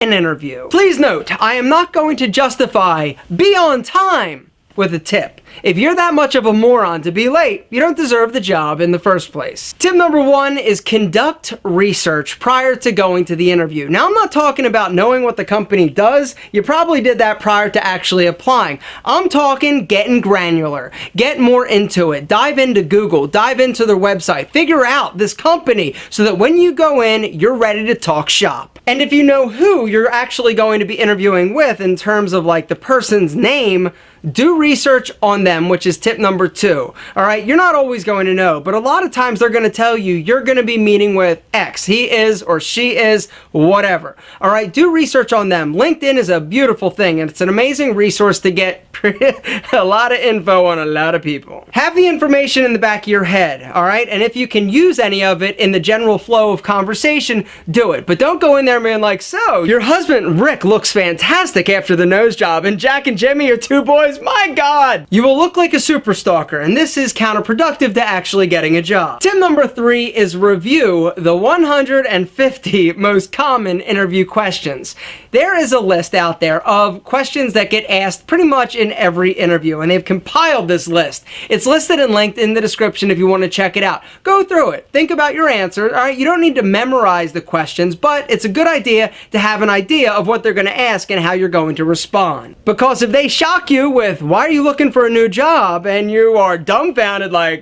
an interview. Please note, I am not going to justify be on time with a tip. If you're that much of a moron to be late, you don't deserve the job in the first place. Tip number 1 is conduct research prior to going to the interview. Now, I'm not talking about knowing what the company does. You probably did that prior to actually applying. I'm talking getting granular. Get more into it. Dive into Google. Dive into their website. Figure out this company so that when you go in, you're ready to talk shop. And if you know who you're actually going to be interviewing with in terms of like the person's name, do research on them, which is tip number 2. All right, you're not always going to know, but a lot of times they're going to tell you you're going to be meeting with X. He is or she is, whatever. All right, do research on them. LinkedIn is a beautiful thing, and it's an amazing resource to get a lot of info on a lot of people. Have the information in the back of your head, all right? And if you can use any of it in the general flow of conversation, do it. But don't go in there being like, so, your husband Rick looks fantastic after the nose job, and Jack and Jimmy are 2 boys. My God! You will look like a super stalker, and this is counterproductive to actually getting a job. Tip number 3 is review the 150 most common interview questions. There is a list out there of questions that get asked pretty much in every interview, and they've compiled this list. It's listed and linked in the description if you want to check it out. Go through it. Think about your answer. All right, you don't need to memorize the questions, but it's a good idea to have an idea of what they're going to ask and how you're going to respond. Because if they shock you with, why are you looking for a new job? And you are dumbfounded like,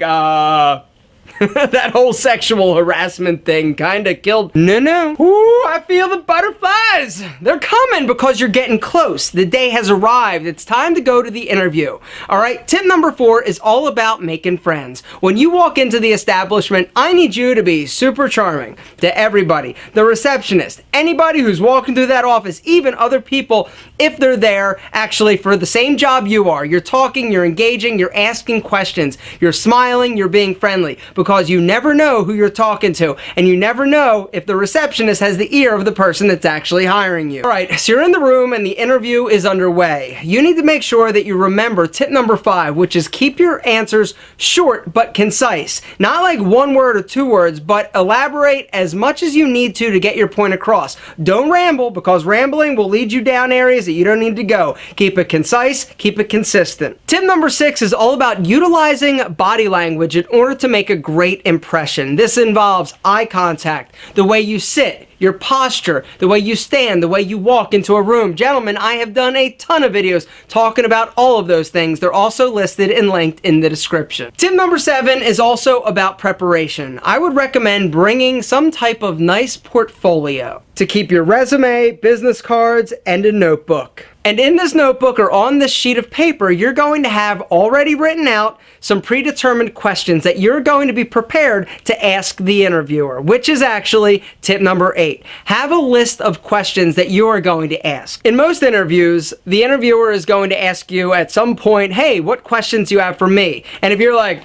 that whole sexual harassment thing kind of killed. No. Ooh, I feel the butterflies. They're coming because you're getting close. The day has arrived. It's time to go to the interview. All right, tip number 4 is all about making friends. When you walk into the establishment, I need you to be super charming to everybody. The receptionist, anybody who's walking through that office, even other people, if they're there actually for the same job you are. You're talking, you're engaging, you're asking questions, you're smiling, you're being friendly. Because you never know who you're talking to, and you never know if the receptionist has the ear of the person that's actually hiring you. All right, so you're in the room and the interview is underway. You need to make sure that you remember tip number 5, which is keep your answers short but concise. Not like 1 word or 2 words, but elaborate as much as you need to get your point across. Don't ramble, because rambling will lead you down areas that you don't need to go. Keep it concise, keep it consistent. Tip number 6 is all about utilizing body language in order to make a great impression. This involves eye contact, the way you sit, your posture, the way you stand, the way you walk into a room. Gentlemen, I have done a ton of videos talking about all of those things. They're also listed and linked in the description. Tip number 7 is also about preparation. I would recommend bringing some type of nice portfolio to keep your resume, business cards, and a notebook. And in this notebook or on this sheet of paper, you're going to have already written out some predetermined questions that you're going to be prepared to ask the interviewer, which is actually tip number 8. Have a list of questions that you are going to ask. In most interviews, the interviewer is going to ask you at some point, hey, what questions do you have for me? And if you're like,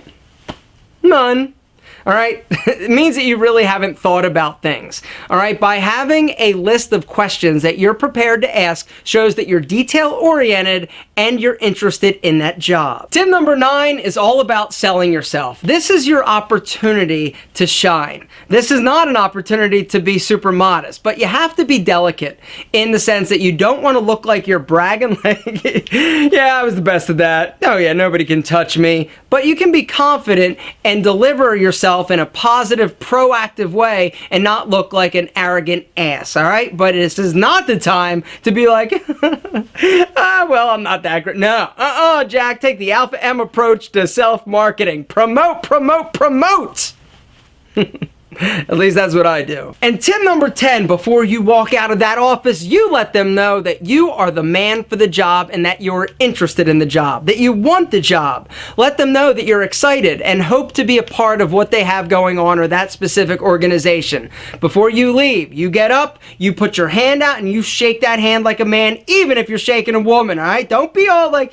none. All right, it means that you really haven't thought about things. All right, by having a list of questions that you're prepared to ask shows that you're detail-oriented and you're interested in that job. Tip number 9 is all about selling yourself. This is your opportunity to shine. This is not an opportunity to be super modest, but you have to be delicate in the sense that you don't want to look like you're bragging like, yeah, I was the best at that. Oh yeah, nobody can touch me. But you can be confident and deliver yourself in a positive, proactive way and not look like an arrogant ass, all right? But this is not the time to be like, well, I'm not that great. No, Jack, take the Alpha M approach to self-marketing. Promote, promote, promote! At least that's what I do. And tip number 10, before you walk out of that office, you let them know that you are the man for the job and that you're interested in the job, that you want the job. Let them know that you're excited and hope to be a part of what they have going on or that specific organization. Before you leave, you get up, you put your hand out and you shake that hand like a man, even if you're shaking a woman, all right? Don't be all like,